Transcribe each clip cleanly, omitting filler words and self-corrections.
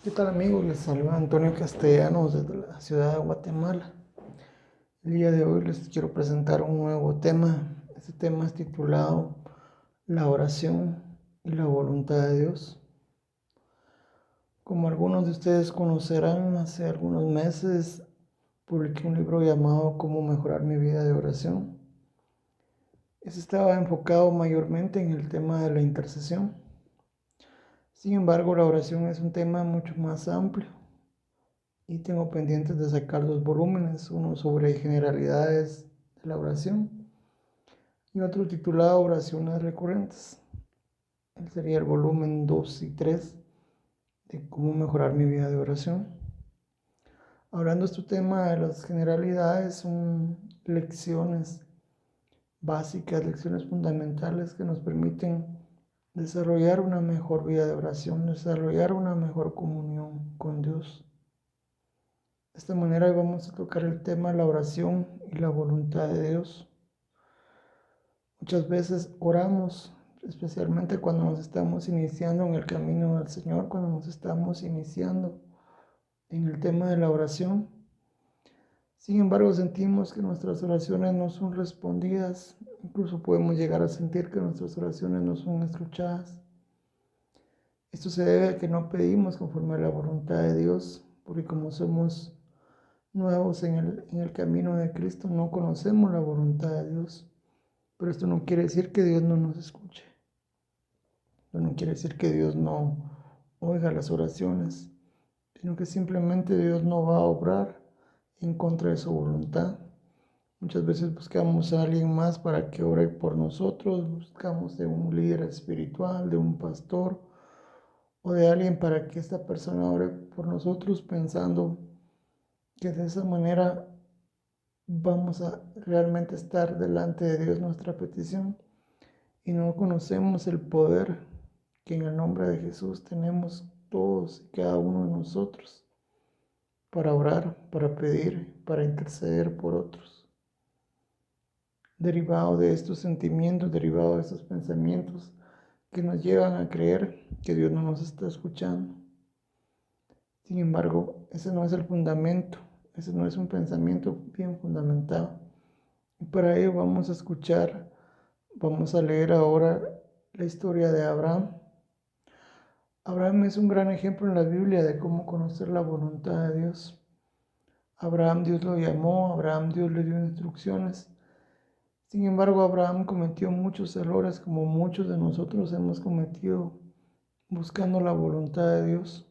¿Qué tal amigos? Les saluda Antonio Castellanos desde la ciudad de Guatemala. El día de hoy les quiero presentar un nuevo tema. Este tema es titulado La oración y la voluntad de Dios. Como algunos de ustedes conocerán, hace algunos meses publiqué un libro llamado Cómo mejorar mi vida de oración. Este estaba enfocado mayormente en el tema de la intercesión. Sin embargo, la oración es un tema mucho más amplio y tengo pendientes de sacar dos volúmenes, uno sobre generalidades de la oración y otro titulado Oraciones recurrentes. Él sería el volumen 2 y 3 de cómo mejorar mi vida de oración. Hablando de este tema de las generalidades, son lecciones básicas, lecciones fundamentales que nos permiten desarrollar una mejor vida de oración, desarrollar una mejor comunión con Dios. De esta manera hoy vamos a tocar el tema de la oración y la voluntad de Dios. Muchas veces oramos, especialmente cuando nos estamos iniciando en el camino del Señor, cuando nos estamos iniciando en el tema de la oración. Sin embargo, sentimos que nuestras oraciones no son respondidas, incluso podemos llegar a sentir que nuestras oraciones no son escuchadas. Esto se debe a que no pedimos conforme a la voluntad de Dios, porque como somos nuevos en el camino de Cristo, no conocemos la voluntad de Dios. Pero esto no quiere decir que Dios no nos escuche. Esto no quiere decir que Dios no oiga las oraciones, sino que simplemente Dios no va a obrar en contra de su voluntad. Muchas veces buscamos a alguien más para que ore por nosotros, buscamos de un líder espiritual, de un pastor o de alguien para que esta persona ore por nosotros pensando que de esa manera vamos a realmente estar delante de Dios nuestra petición y no conocemos el poder que en el nombre de Jesús tenemos todos y cada uno de nosotros para orar, para pedir, para interceder por otros. Derivado de estos sentimientos, derivado de estos pensamientos que nos llevan a creer que Dios no nos está escuchando. Sin embargo, ese no es el fundamento, ese no es un pensamiento bien fundamentado. Y para ello vamos a leer ahora la historia de Abraham. Abraham es un gran ejemplo en la Biblia de cómo conocer la voluntad de Dios. Abraham Dios lo llamó, Abraham Dios le dio instrucciones. Sin embargo, Abraham cometió muchos errores como muchos de nosotros hemos cometido buscando la voluntad de Dios.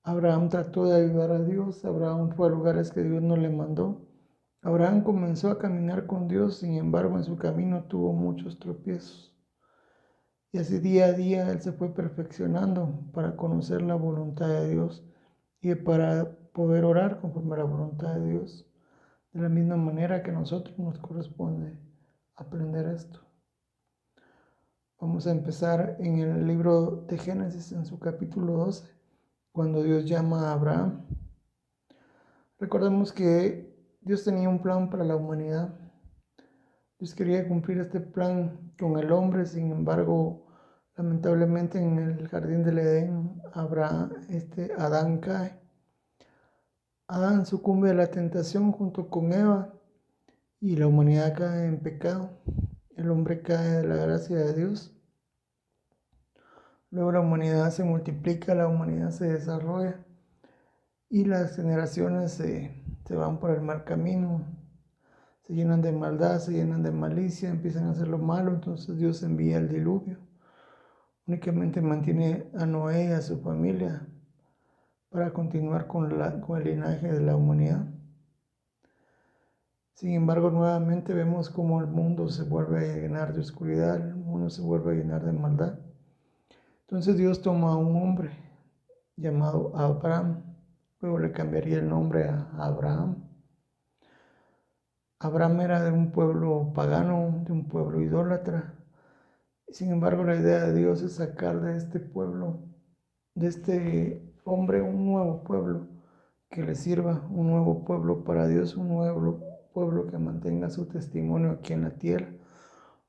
Abraham trató de ayudar a Dios, Abraham fue a lugares que Dios no le mandó. Abraham comenzó a caminar con Dios, sin embargo en su camino tuvo muchos tropiezos. Y así día a día él se fue perfeccionando para conocer la voluntad de Dios y para poder orar conforme a la voluntad de Dios. De la misma manera que a nosotros nos corresponde aprender esto. Vamos a empezar en el libro de Génesis, en su capítulo 12, cuando Dios llama a Abraham. Recordemos que Dios tenía un plan para la humanidad. Dios quería cumplir este plan con el hombre, sin embargo, lamentablemente en el jardín del Edén, Adán cae. Adán sucumbe a la tentación junto con Eva y la humanidad cae en pecado. El hombre cae de la gracia de Dios. Luego la humanidad se multiplica, la humanidad se desarrolla y las generaciones se van por el mal camino, se llenan de maldad, se llenan de malicia, empiezan a hacer lo malo, entonces Dios envía el diluvio. Únicamente mantiene a Noé y a su familia para continuar con el linaje de la humanidad. Sin embargo, nuevamente vemos cómo el mundo se vuelve a llenar de oscuridad, el mundo se vuelve a llenar de maldad. Entonces Dios toma a un hombre llamado Abraham, luego le cambiaría el nombre a Abraham. Abraham era de un pueblo pagano, de un pueblo idólatra. Sin embargo, la idea de Dios es sacar de este pueblo, de este hombre, un nuevo pueblo que le sirva, un nuevo pueblo para Dios, un nuevo pueblo que mantenga su testimonio aquí en la tierra,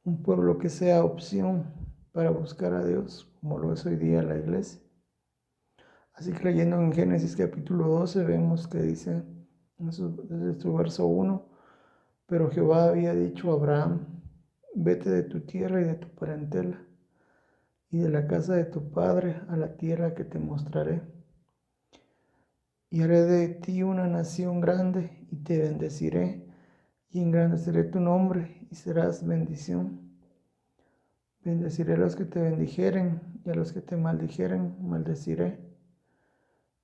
un pueblo que sea opción para buscar a Dios, como lo es hoy día la iglesia. Así que leyendo en Génesis capítulo 12 vemos que dice, desde su verso 1, pero Jehová había dicho a Abraham, vete de tu tierra y de tu parentela y de la casa de tu padre a la tierra que te mostraré. Y haré de ti una nación grande y te bendeciré y engrandeceré tu nombre y serás bendición. Bendeciré a los que te bendijeren y a los que te maldijeren, maldeciré.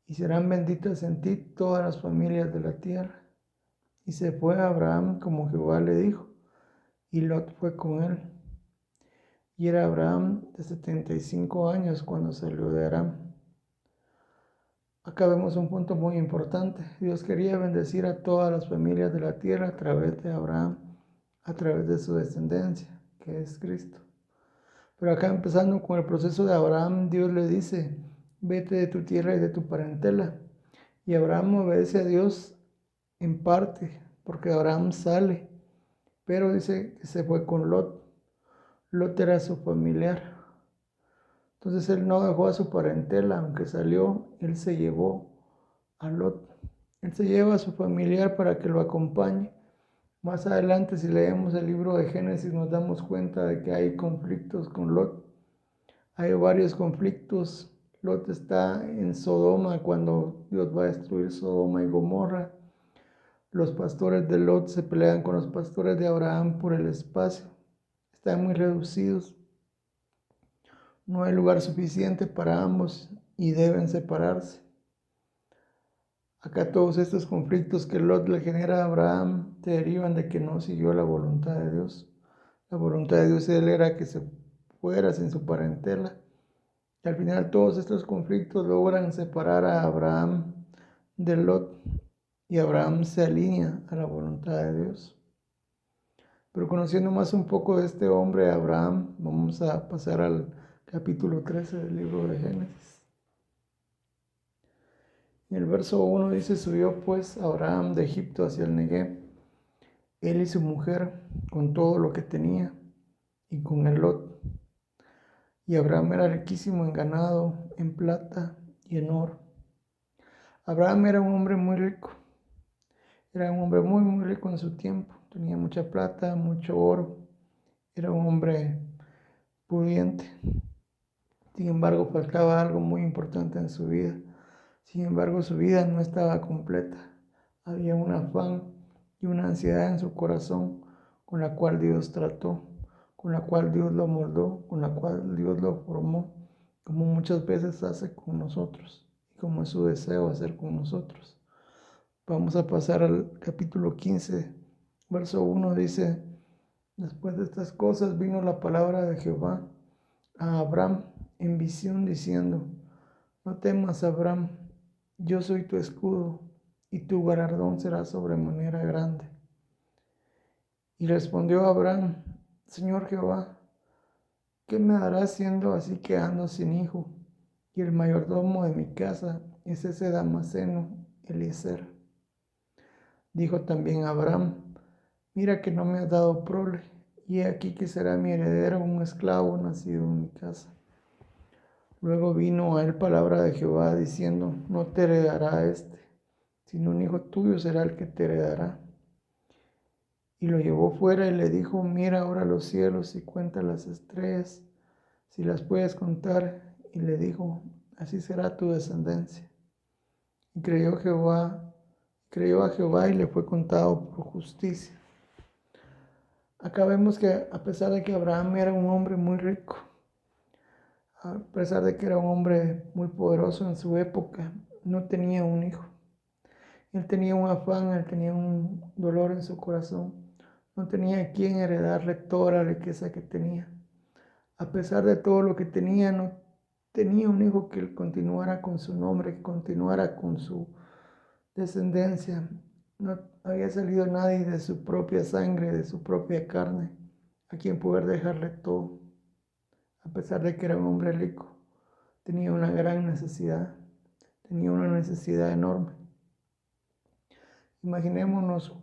Y serán benditas en ti todas las familias de la tierra. Y se fue a Abraham como Jehová le dijo, y Lot fue con él. Y era Abraham de 75 años cuando salió de Aram. Acá vemos un punto muy importante. Dios quería bendecir a todas las familias de la tierra a través de Abraham, a través de su descendencia, que es Cristo. Pero acá empezando con el proceso de Abraham, Dios le dice, vete de tu tierra y de tu parentela. Y Abraham obedece a Dios en parte, porque Abraham sale, pero dice que se fue con Lot. Lot era su familiar. Entonces él no dejó a su parentela, aunque salió, él se llevó a Lot. Él se lleva a su familiar para que lo acompañe. Más adelante, si leemos el libro de Génesis, nos damos cuenta de que hay conflictos con Lot. Hay varios conflictos. Lot está en Sodoma cuando Dios va a destruir Sodoma y Gomorra. Los pastores de Lot se pelean con los pastores de Abraham por el espacio. Están muy reducidos. No hay lugar suficiente para ambos y deben separarse. Acá todos estos conflictos que Lot le genera a Abraham te derivan de que no siguió la voluntad de Dios. La voluntad de Dios era que se fuera sin su parentela. Y al final todos estos conflictos logran separar a Abraham de Lot y Abraham se alinea a la voluntad de Dios. Pero conociendo más un poco de este hombre, Abraham, vamos a pasar al capítulo 13 del libro de Génesis. En el verso 1 dice, subió pues Abraham de Egipto hacia el Negev, él y su mujer, con todo lo que tenía, y con el Lot. Y Abraham era riquísimo en ganado, en plata y en oro. Abraham era un hombre muy rico, era un hombre muy rico en su tiempo, tenía mucha plata, mucho oro, era un hombre pudiente. Sin embargo, faltaba algo muy importante en su vida. Sin embargo, su vida no estaba completa. Había un afán y una ansiedad en su corazón con la cual Dios trató, con la cual Dios lo moldó, con la cual Dios lo formó, como muchas veces hace con nosotros y como es su deseo hacer con nosotros. Vamos a pasar al capítulo 15, verso 1, dice, después de estas cosas vino la palabra de Jehová a Abraham en visión diciendo, no temas, Abraham, yo soy tu escudo, y tu galardón será sobremanera grande. Y respondió Abraham, Señor Jehová, ¿qué me darás siendo así que ando sin hijo? Y el mayordomo de mi casa es ese Damaseno, Eliezer. Dijo también Abraham, mira que no me has dado prole, y he aquí que será mi heredero un esclavo nacido en mi casa. Luego vino a él palabra de Jehová diciendo, no te heredará este, sino un hijo tuyo será el que te heredará. Y lo llevó fuera y le dijo, mira ahora los cielos y cuenta las estrellas, si las puedes contar. Y le dijo, así será tu descendencia. Y creyó a Jehová y le fue contado por justicia. Acá vemos que a pesar de que Abraham era un hombre muy rico, a pesar de que era un hombre muy poderoso en su época, no tenía un hijo. Él tenía un afán, él tenía un dolor en su corazón. No tenía a quien heredarle toda la riqueza que tenía. A pesar de todo lo que tenía, no tenía un hijo que continuara con su nombre, que continuara con su descendencia. No había salido nadie de su propia sangre, de su propia carne, a quien poder dejarle todo. A pesar de que era un hombre rico, tenía una gran necesidad, tenía una necesidad enorme. Imaginémonos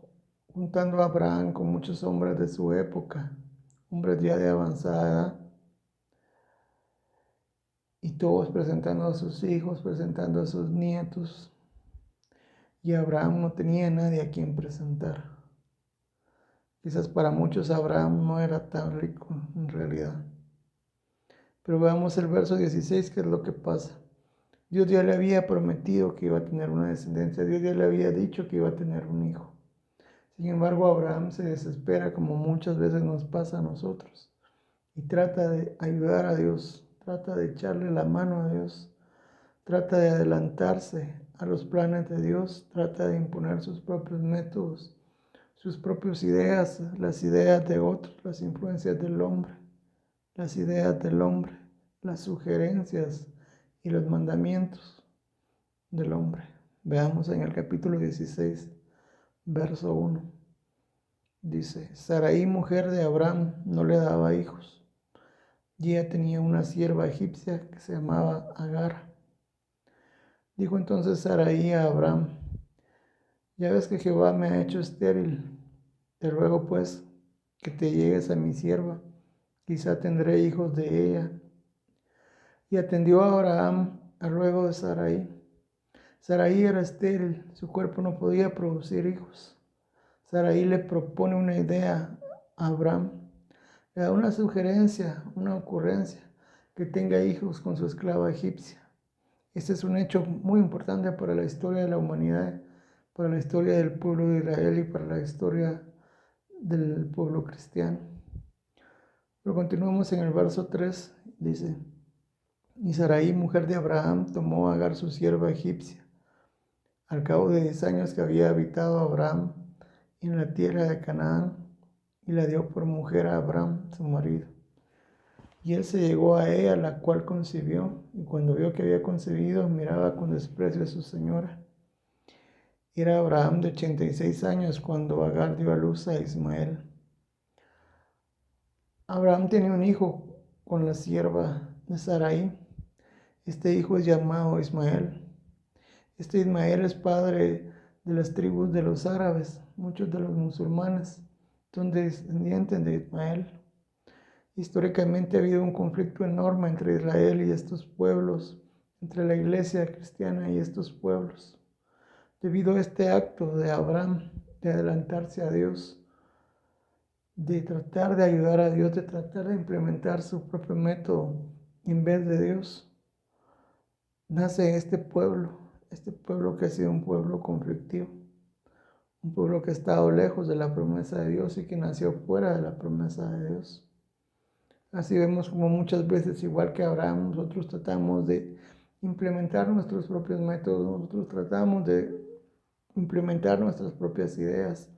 juntando a Abraham con muchos hombres de su época, hombres ya de avanzada edad, todos presentando a sus hijos, presentando a sus nietos. Y Abraham no tenía nadie a quien presentar. Quizás para muchos Abraham no era tan rico en realidad. Pero veamos el verso 16, que es lo que pasa. Dios ya le había prometido que iba a tener una descendencia. Dios ya le había dicho que iba a tener un hijo. Sin embargo, Abraham se desespera, como muchas veces nos pasa a nosotros, y trata de ayudar a Dios, trata de echarle la mano a Dios, trata de adelantarse a los planes de Dios, trata de imponer sus propios métodos, sus propias ideas, las ideas de otros, las influencias del hombre, las ideas del hombre, las sugerencias y los mandamientos del hombre. Veamos en el capítulo 16, verso 1. Dice: Sarai, mujer de Abraham, no le daba hijos, y ella tenía una sierva egipcia que se llamaba Agar. Dijo entonces Sarai a Abraham: ya ves que Jehová me ha hecho estéril, te ruego pues que te llegues a mi sierva, quizá tendré hijos de ella. Y atendió a Abraham al ruego de Sarai. Sarai era estéril, su cuerpo no podía producir hijos. Sarai le propone una idea a Abraham, le da una sugerencia, una ocurrencia, que tenga hijos con su esclava egipcia. Este es un hecho muy importante para la historia de la humanidad, para la historia del pueblo de Israel y para la historia del pueblo cristiano. Pero continuamos en el verso 3, dice: y Sarai, mujer de Abraham, tomó a Agar su sierva egipcia, al cabo de 10 años que había habitado Abraham en la tierra de Canaán, y la dio por mujer a Abraham, su marido. Y él se llegó a ella, la cual concibió, y cuando vio que había concebido, miraba con desprecio a su señora. Era Abraham de 86 años cuando Agar dio a luz a Ismael. Abraham tenía un hijo con la sierva de Sarai. Este hijo es llamado Ismael. Este Ismael es padre de las tribus de los árabes. Muchos de los musulmanes son descendientes de Ismael. Históricamente ha habido un conflicto enorme entre Israel y estos pueblos, entre la iglesia cristiana y estos pueblos, debido a este acto de Abraham de adelantarse a Dios, de tratar de ayudar a Dios, de tratar de implementar su propio método en vez de Dios. Nace este pueblo que ha sido un pueblo conflictivo, un pueblo que ha estado lejos de la promesa de Dios y que nació fuera de la promesa de Dios. Así vemos como muchas veces, igual que Abraham, nosotros tratamos de implementar nuestros propios métodos, nosotros tratamos de implementar nuestras propias ideas,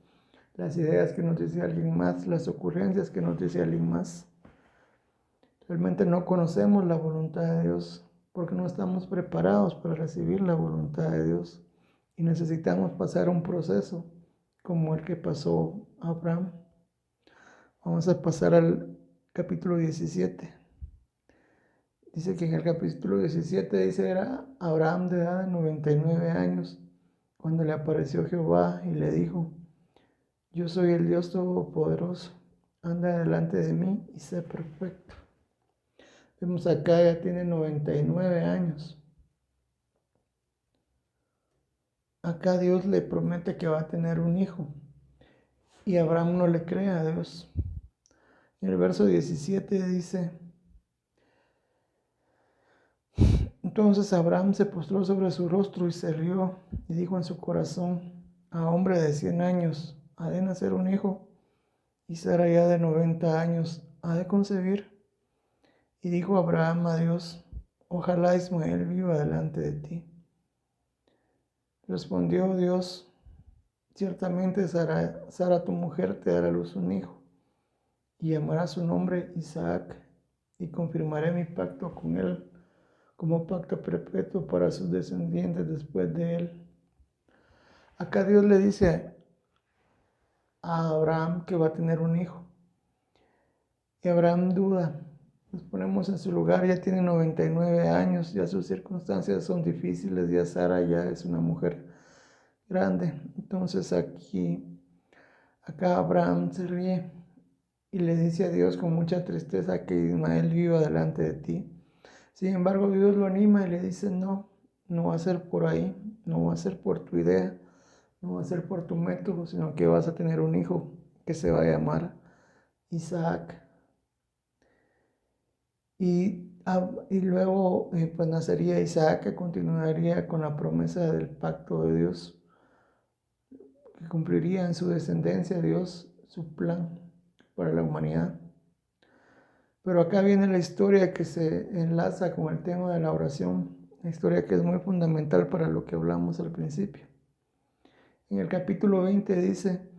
las ideas que nos dice alguien más, las ocurrencias que nos dice alguien más. Realmente no conocemos la voluntad de Dios porque no estamos preparados para recibir la voluntad de Dios y necesitamos pasar un proceso como el que pasó Abraham. Vamos a pasar al capítulo 17. Dice que en el capítulo 17 dice: era Abraham de edad de 99 años cuando le apareció Jehová y le dijo: yo soy el Dios Todopoderoso, anda delante de mí y sé perfecto. Vemos acá, ya tiene 99 años. Acá Dios le promete que va a tener un hijo y Abraham no le cree a Dios. En el verso 17 dice: entonces Abraham se postró sobre su rostro y se rió y dijo en su corazón: a hombre de 100 años ha de nacer un hijo, y Sara ya de 90 años ha de concebir. Y dijo Abraham a Dios: ojalá Ismael viva delante de ti. Respondió Dios: ciertamente Sara tu mujer te dará a luz un hijo, y llamará su nombre Isaac, y confirmaré mi pacto con él como pacto perpetuo para sus descendientes después de él. Acá Dios le dice a Abraham que va a tener un hijo. Y Abraham duda. Nos ponemos en su lugar, ya tiene 99 años, ya sus circunstancias son difíciles, ya Sara ya es una mujer grande. Entonces acá Abraham se ríe y le dice a Dios con mucha tristeza que Ismael viva delante de ti. Sin embargo, Dios lo anima y le dice, no, no va a ser por ahí, no va a ser por tu idea, no va a ser por tu método, sino que vas a tener un hijo que se va a llamar Isaac. Y luego pues nacería Isaac, que continuaría con la promesa del pacto de Dios, que cumpliría en su descendencia Dios su plan para la humanidad. Pero acá viene la historia que se enlaza con el tema de la oración, la historia que es muy fundamental para lo que hablamos al principio. En el capítulo 20 dice,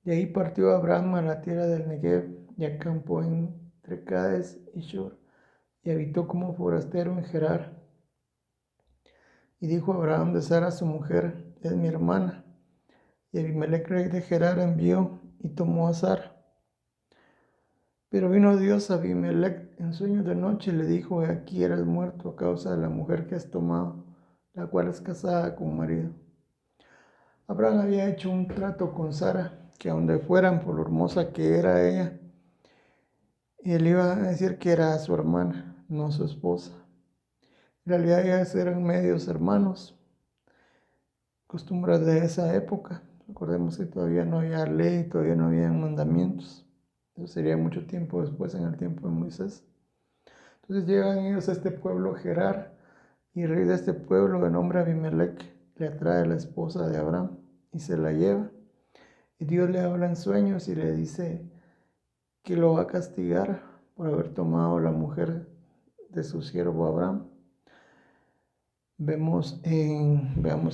de ahí partió Abraham a la tierra del Negev y acampó entre Cades y Shur y habitó como forastero en Gerar. Y dijo Abraham de Sara su mujer, es mi hermana. Y Abimelech rey de Gerar envió y tomó a Sara. Pero vino Dios a Abimelech en sueños de noche y le dijo, aquí eres muerto a causa de la mujer que has tomado, la cual es casada con marido. Abraham había hecho un trato con Sara, que donde fueran por lo hermosa que era ella, y él iba a decir que era su hermana, no su esposa. En realidad ellas eran medios hermanos, costumbres de esa época. Recordemos que todavía no había ley, todavía no había mandamientos. Eso sería mucho tiempo después, en el tiempo de Moisés. Entonces llegan ellos a este pueblo Gerar, y el rey de este pueblo, de nombre Abimelech, le atrae a la esposa de Abraham y se la lleva. Y Dios le habla en sueños y le dice que lo va a castigar por haber tomado la mujer de su siervo Abraham. Veamos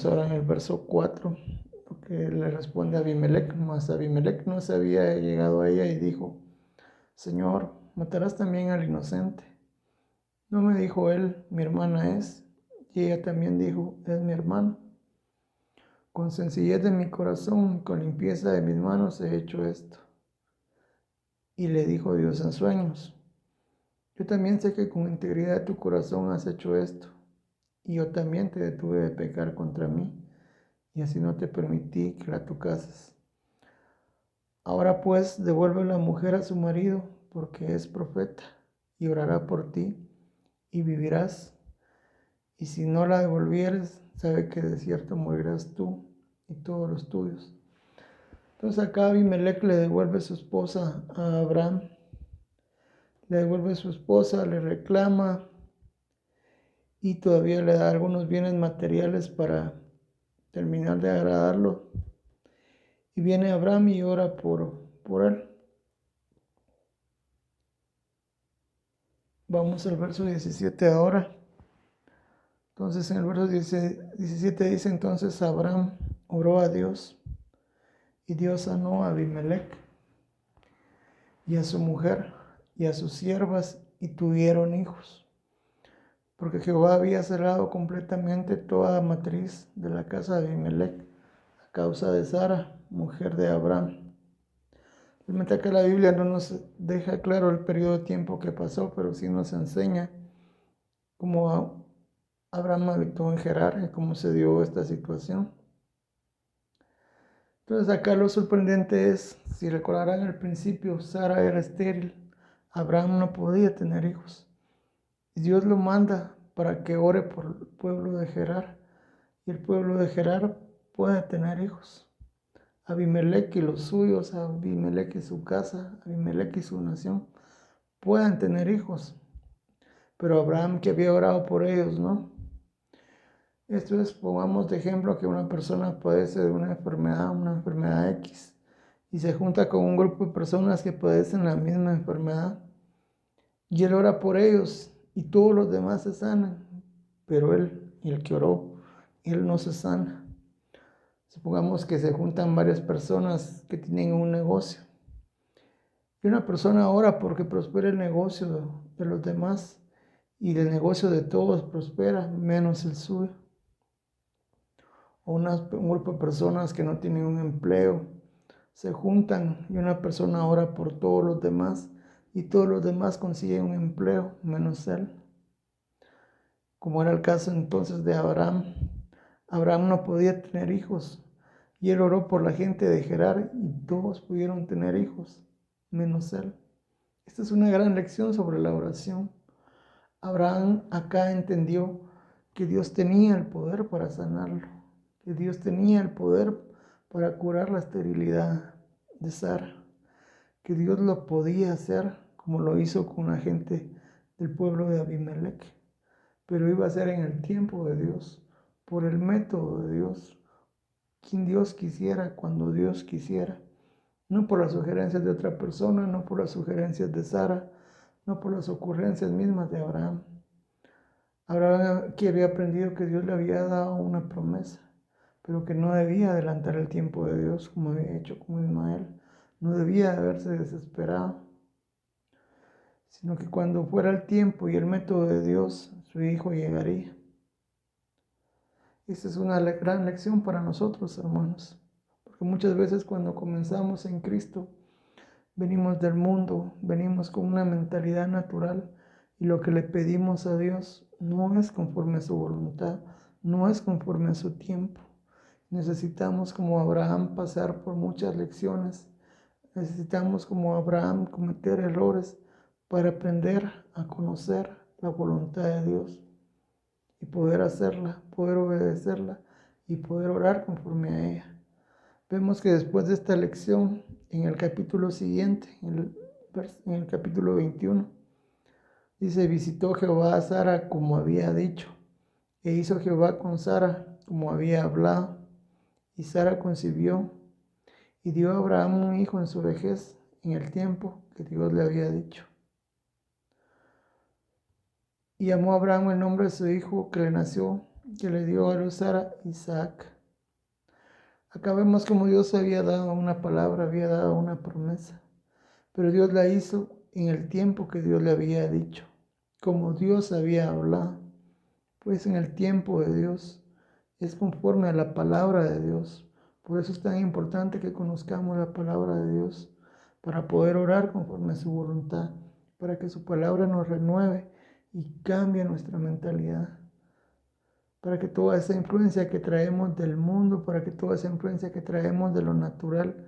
ahora en el verso 4 lo que le responde a Abimelech. Mas Abimelech no se había llegado a ella y dijo, Señor, ¿matarás también al inocente? No me dijo él, mi hermana es, y ella también dijo, es mi hermana. Con sencillez de mi corazón y con limpieza de mis manos he hecho esto. Y le dijo Dios en sueños, yo también sé que con integridad de tu corazón has hecho esto, y yo también te detuve de pecar contra mí, y así no te permití que la tocases. Ahora pues devuelve la mujer a su marido, porque es profeta, y orará por ti, y vivirás. Y si no la devolvieres, sabe que de cierto morirás tú y todos los tuyos. Entonces acá Abimelech le devuelve su esposa a Abraham, le devuelve su esposa, le reclama y todavía le da algunos bienes materiales para terminar de agradarlo. Y viene Abraham y ora por él. Vamos al verso 17 ahora. Entonces en el verso 17 dice, entonces Abraham oró a Dios y Dios sanó a Abimelech y a su mujer y a sus siervas y tuvieron hijos. Porque Jehová había cerrado completamente toda matriz de la casa de Abimelech a causa de Sara, mujer de Abraham. Realmente acá la Biblia no nos deja claro el periodo de tiempo que pasó, pero sí nos enseña cómo Abraham habitó en Gerar y cómo se dio esta situación. Entonces acá lo sorprendente es, si recordarán al principio, Sara era estéril, Abraham no podía tener hijos. Y Dios lo manda para que ore por el pueblo de Gerar, y el pueblo de Gerar puede tener hijos. Abimelech y los suyos, Abimelech y su casa, Abimelech y su nación, puedan tener hijos. Pero Abraham, que había orado por ellos, ¿no? Esto es, pongamos de ejemplo que una persona padece de una enfermedad X, y se junta con un grupo de personas que padecen la misma enfermedad, y él ora por ellos, y todos los demás se sanan, pero él, y el que oró, él no se sana. Supongamos que se juntan varias personas que tienen un negocio, y una persona ora porque prospere el negocio de los demás, y el negocio de todos prospera, menos el suyo. O un grupo de personas que no tienen un empleo, se juntan y una persona ora por todos los demás, y todos los demás consiguen un empleo, menos él. Como era el caso entonces de Abraham. Abraham no podía tener hijos, y él oró por la gente de Gerar, y todos pudieron tener hijos, menos él. Esta es una gran lección sobre la oración. Abraham acá entendió que Dios tenía el poder para sanarlo, que Dios tenía el poder para curar la esterilidad de Sara, que Dios lo podía hacer como lo hizo con la gente del pueblo de Abimelech, pero iba a ser en el tiempo de Dios, por el método de Dios, quien Dios quisiera, cuando Dios quisiera, no por las sugerencias de otra persona, no por las sugerencias de Sara, no por las ocurrencias mismas de Abraham. Abraham que había aprendido que Dios le había dado una promesa, pero que no debía adelantar el tiempo de Dios como había hecho con Ismael, no debía haberse desesperado, sino que cuando fuera el tiempo y el método de Dios, su hijo llegaría. Esta es una gran lección para nosotros, hermanos, porque muchas veces cuando comenzamos en Cristo, venimos del mundo, venimos con una mentalidad natural y lo que le pedimos a Dios no es conforme a su voluntad, no es conforme a su tiempo. Necesitamos como Abraham pasar por muchas lecciones, necesitamos como Abraham cometer errores para aprender a conocer la voluntad de Dios y poder hacerla, poder obedecerla y poder orar conforme a ella. Vemos que después de esta lección, en el capítulo siguiente, en el capítulo 21, dice, visitó Jehová a Sara como había dicho, e hizo Jehová con Sara como había hablado, y Sara concibió, y dio a Abraham un hijo en su vejez, en el tiempo que Dios le había dicho. Y llamó a Abraham el nombre de su hijo que le nació, que le dio a luz Sara, Isaac. Acá vemos como Dios había dado una palabra, había dado una promesa, pero Dios la hizo en el tiempo que Dios le había dicho, como Dios había hablado, pues en el tiempo de Dios es conforme a la palabra de Dios. Por eso es tan importante que conozcamos la palabra de Dios, para poder orar conforme a su voluntad, para que su palabra nos renueve y cambie nuestra mentalidad, para que toda esa influencia que traemos del mundo, para que toda esa influencia que traemos de lo natural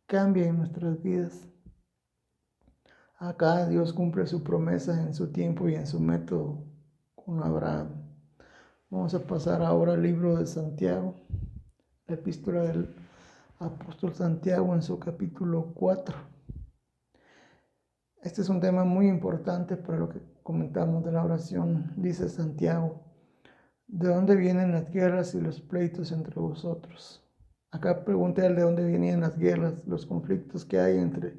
cambie en nuestras vidas. Acá Dios cumple su promesa en su tiempo y en su método con Abraham. Vamos a pasar ahora al libro de Santiago, la epístola del apóstol Santiago en su capítulo 4. Este es un tema muy importante para lo que comentamos de la oración. Dice Santiago, ¿de dónde vienen las guerras y los pleitos entre vosotros? Acá pregunta él de dónde vienen las guerras, los conflictos que hay entre.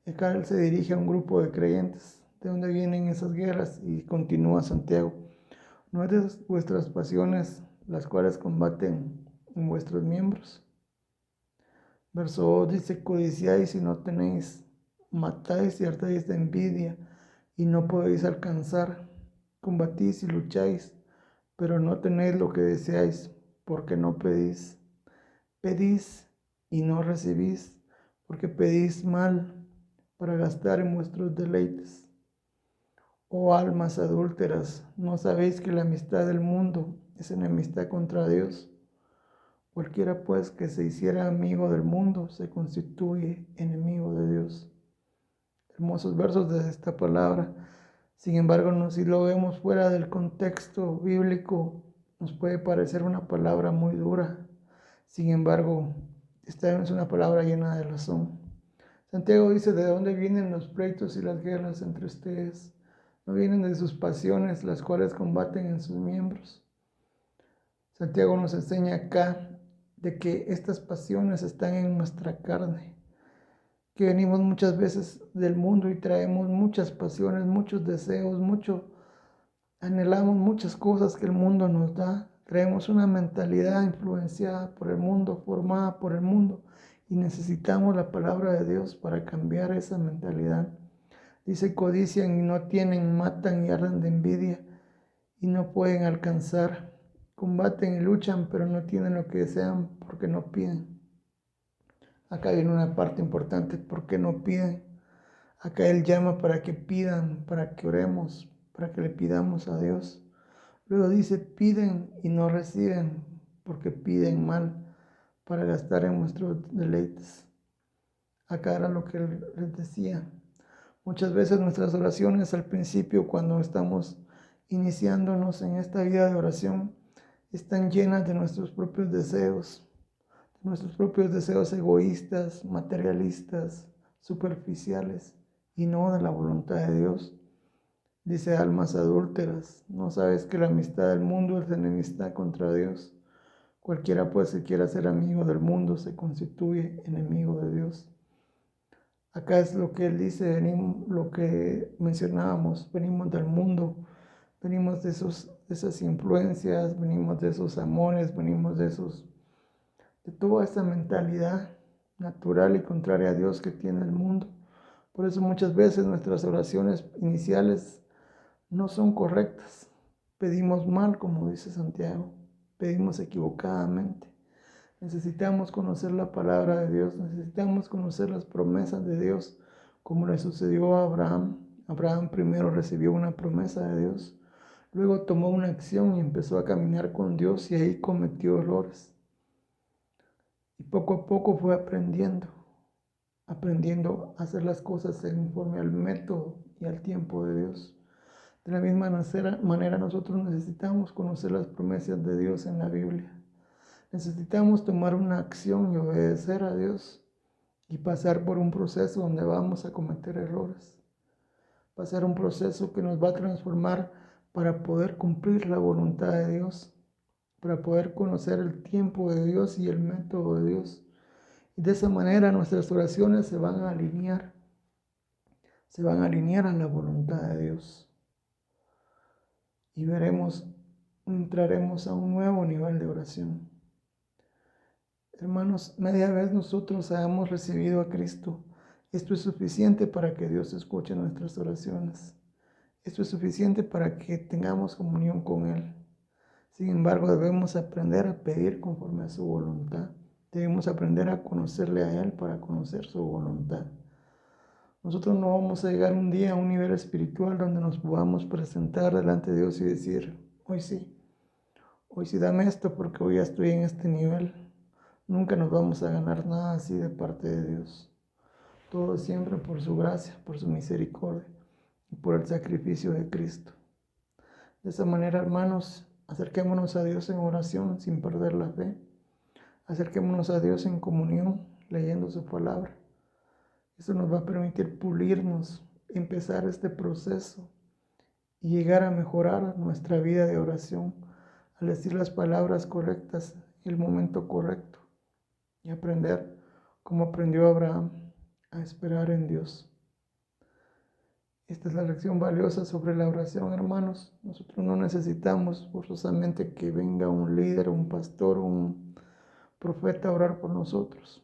Acá él se dirige a un grupo de creyentes. ¿De dónde vienen esas guerras? Y continúa Santiago. ¿No es de vuestras pasiones las cuales combaten en vuestros miembros? Verso 2 dice, codiciáis y no tenéis, matáis y hartáis de envidia y no podéis alcanzar, combatís y lucháis, pero no tenéis lo que deseáis, porque no pedís. Pedís y no recibís, porque pedís mal, para gastar en vuestros deleites. Oh almas adúlteras, ¿no sabéis que la amistad del mundo es enemistad contra Dios? Cualquiera pues que se hiciera amigo del mundo se constituye enemigo de Dios. Hermosos versos de esta palabra. Sin embargo, si lo vemos fuera del contexto bíblico, nos puede parecer una palabra muy dura. Sin embargo, esta es una palabra llena de razón. Santiago dice, ¿de dónde vienen los pleitos y las guerras entre ustedes? ¿No vienen de sus pasiones, las cuales combaten en sus miembros? Santiago nos enseña acá de que estas pasiones están en nuestra carne, que venimos muchas veces del mundo y traemos muchas pasiones, muchos deseos, anhelamos muchas cosas que el mundo nos da, traemos una mentalidad influenciada por el mundo, formada por el mundo, y necesitamos la palabra de Dios para cambiar esa mentalidad. Dice, codician y no tienen, matan y arden de envidia y no pueden alcanzar, combaten y luchan, pero no tienen lo que desean porque no piden. Acá viene una parte importante, ¿por qué no piden? Acá Él llama para que pidan, para que oremos, para que le pidamos a Dios. Luego dice, piden y no reciben, porque piden mal, para gastar en nuestros deleites. Acá era lo que Él les decía. Muchas veces nuestras oraciones al principio, cuando estamos iniciándonos en esta vida de oración, están llenas de nuestros propios deseos egoístas, materialistas, superficiales y no de la voluntad de Dios. Dice: almas adúlteras, ¿no sabes que la amistad del mundo es enemistad contra Dios? Cualquiera pues que quiera ser amigo del mundo se constituye enemigo de Dios. Acá es lo que él dice, venimos, lo que mencionábamos, venimos del mundo, venimos de esas influencias, venimos de esos amores, venimos de toda esa mentalidad natural y contraria a Dios que tiene el mundo. Por eso muchas veces nuestras oraciones iniciales no son correctas. Pedimos mal, como dice Santiago, pedimos equivocadamente. Necesitamos conocer la palabra de Dios, necesitamos conocer las promesas de Dios, como le sucedió a Abraham. Abraham primero recibió una promesa de Dios, luego tomó una acción y empezó a caminar con Dios y ahí cometió errores. Y poco a poco fue aprendiendo a hacer las cosas conforme al método y al tiempo de Dios. De la misma manera nosotros necesitamos conocer las promesas de Dios en la Biblia. Necesitamos tomar una acción y obedecer a Dios y pasar por un proceso donde vamos a cometer errores. Pasar un proceso que nos va a transformar para poder cumplir la voluntad de Dios, para poder conocer el tiempo de Dios y el método de Dios. Y de esa manera nuestras oraciones se van a alinear a la voluntad de Dios. Y entraremos a un nuevo nivel de oración. Hermanos, media vez nosotros hayamos recibido a Cristo, esto es suficiente para que Dios escuche nuestras oraciones. Esto es suficiente para que tengamos comunión con Él. Sin embargo, debemos aprender a pedir conforme a su voluntad. Debemos aprender a conocerle a Él para conocer su voluntad. Nosotros no vamos a llegar un día a un nivel espiritual donde nos podamos presentar delante de Dios y decir: hoy sí dame esto porque hoy ya estoy en este nivel. Nunca nos vamos a ganar nada así de parte de Dios. Todo siempre por su gracia, por su misericordia y por el sacrificio de Cristo. De esa manera, hermanos, acerquémonos a Dios en oración sin perder la fe. Acerquémonos a Dios en comunión, leyendo su palabra. Eso nos va a permitir pulirnos, empezar este proceso y llegar a mejorar nuestra vida de oración al decir las palabras correctas en el momento correcto y aprender, como aprendió Abraham, a esperar en Dios. Esta es la lección valiosa sobre la oración, hermanos. Nosotros no necesitamos forzosamente que venga un líder, un pastor, un profeta a orar por nosotros.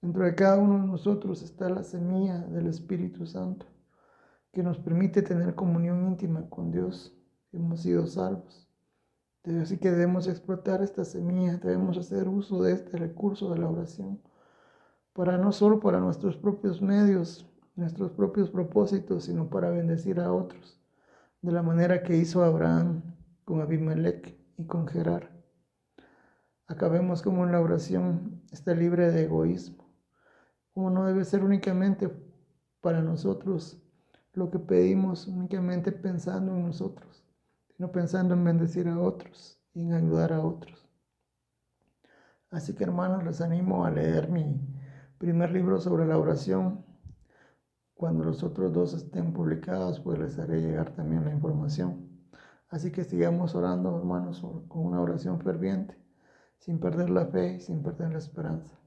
Dentro de cada uno de nosotros está la semilla del Espíritu Santo, que nos permite tener comunión íntima con Dios. Hemos sido salvos. Así que debemos explotar esta semilla, debemos hacer uso de este recurso de la oración, para no solo para nuestros propios medios, nuestros propios propósitos, sino para bendecir a otros, de la manera que hizo Abraham con Abimelech y con Gerar. Acá vemos cómo en la oración está libre de egoísmo, como no debe ser únicamente para nosotros lo que pedimos, únicamente pensando en nosotros, sino pensando en bendecir a otros y en ayudar a otros. Así que, hermanos, les animo a leer mi primer libro sobre la oración. Cuando los otros dos estén publicados, pues les haré llegar también la información. Así que sigamos orando, hermanos, con una oración ferviente, sin perder la fe y sin perder la esperanza.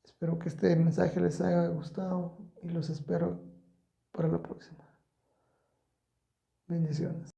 Espero que este mensaje les haya gustado y los espero para la próxima. Bendiciones.